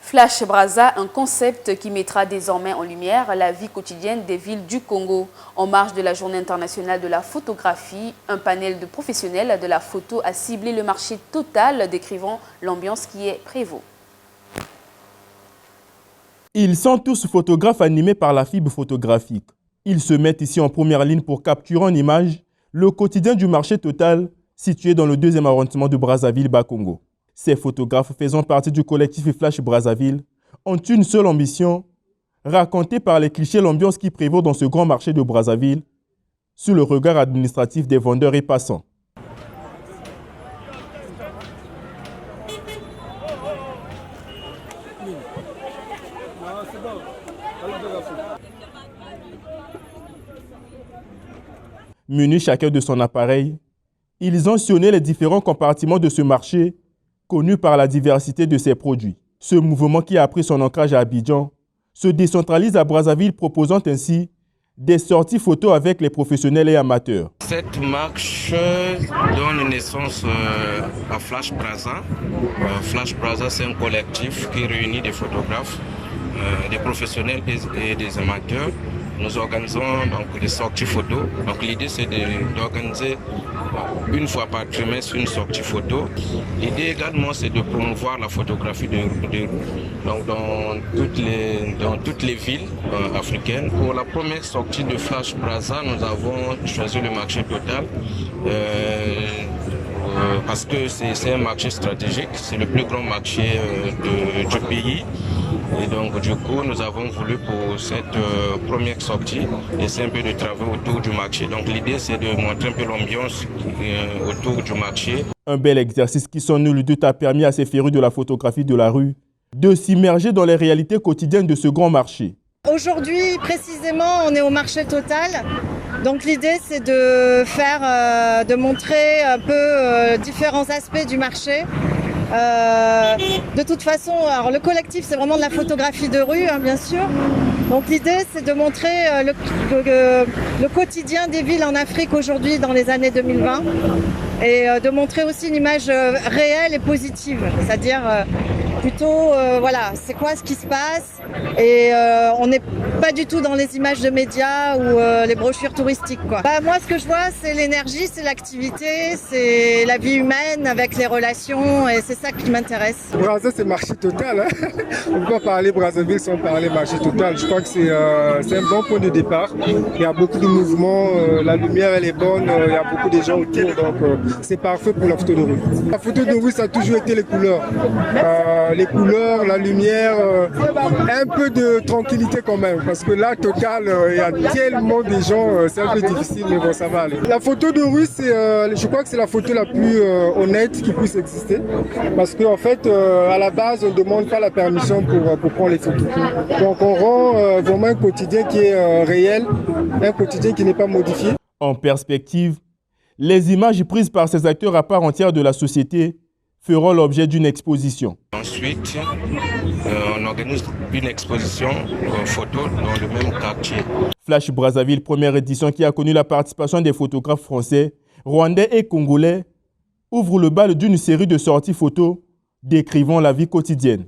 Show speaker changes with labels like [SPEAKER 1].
[SPEAKER 1] Flash Brazza, un concept qui mettra désormais en lumière la vie quotidienne des villes du Congo. En marge de la Journée internationale de la photographie, un panel de professionnels de la photo a ciblé le marché total, décrivant l'ambiance qui est prévaut.
[SPEAKER 2] Ils sont tous photographes animés par la fibre photographique. Ils se mettent ici en première ligne pour capturer en image le quotidien du marché total situé dans le 2e arrondissement de Brazzaville, Bas-Congo. Ces photographes faisant partie du collectif Flash Brazzaville ont une seule ambition, raconter par les clichés l'ambiance qui prévaut dans ce grand marché de Brazzaville, sous le regard administratif des vendeurs et passants. Munis chacun de son appareil, ils ont sillonné les différents compartiments de ce marché, connu par la diversité de ses produits. Ce mouvement qui a pris son ancrage à Abidjan se décentralise à Brazzaville, proposant ainsi des sorties photos avec les professionnels et amateurs.
[SPEAKER 3] Cette marche donne naissance à Flash Brazza. Flash Brazza, c'est un collectif qui réunit des photographes, des professionnels et des amateurs. Nous organisons donc des sorties photos. Donc l'idée c'est d'organiser une fois par trimestre une sortie photo. L'idée également c'est de promouvoir la photographie de rue. Donc dans toutes les villes africaines. Pour la première sortie de Flash Brazza, nous avons choisi le marché total. Parce que c'est un marché stratégique, c'est le plus grand marché du pays. Et donc du coup, nous avons voulu pour cette première sortie essayer un peu de travailler autour du marché. Donc l'idée, c'est de montrer un peu l'ambiance autour du marché.
[SPEAKER 2] Un bel exercice qui, sans nul doute, a permis à ces férus de la photographie de la rue de s'immerger dans les réalités quotidiennes de ce grand marché.
[SPEAKER 4] Aujourd'hui, précisément, on est au marché total. Donc l'idée, c'est de montrer un peu différents aspects du marché. De toute façon, alors le collectif, c'est vraiment de la photographie de rue, hein, bien sûr. Donc l'idée, c'est de montrer le quotidien des villes en Afrique aujourd'hui dans les années 2020 et de montrer aussi une image réelle et positive, c'est-à-dire plutôt, voilà, c'est quoi ce qui se passe et on n'est pas du tout dans les images de médias ou les brochures touristiques, quoi. Moi, ce que je vois, c'est l'énergie, c'est l'activité, c'est la vie humaine avec les relations et c'est ça qui m'intéresse.
[SPEAKER 5] Brazza, c'est marché total. Hein. On ne peut pas parler Brazzaville sans parler marché total. Je crois que c'est un bon point de départ. Il y a beaucoup de mouvements, la lumière elle est bonne, il y a beaucoup de gens autour, donc c'est parfait pour la photo de rue. La photo de rue, ça a toujours été les couleurs. Les couleurs, la lumière, un peu de tranquillité quand même, parce que là, total, il y a tellement de gens, c'est un peu difficile, mais bon, ça va aller. La photo de rue, je crois que c'est la photo la plus honnête qui puisse exister, parce qu'en fait, à la base, on ne demande pas la permission pour prendre les photos. Donc, on rend vraiment un quotidien qui est réel, un quotidien qui n'est pas modifié.
[SPEAKER 2] En perspective, les images prises par ces acteurs à part entière de la société feront l'objet d'une exposition.
[SPEAKER 3] Ensuite, on organise une exposition photo dans le même quartier.
[SPEAKER 2] Flash Brazzaville, première édition qui a connu la participation des photographes français, rwandais et congolais, ouvre le bal d'une série de sorties photos décrivant la vie quotidienne.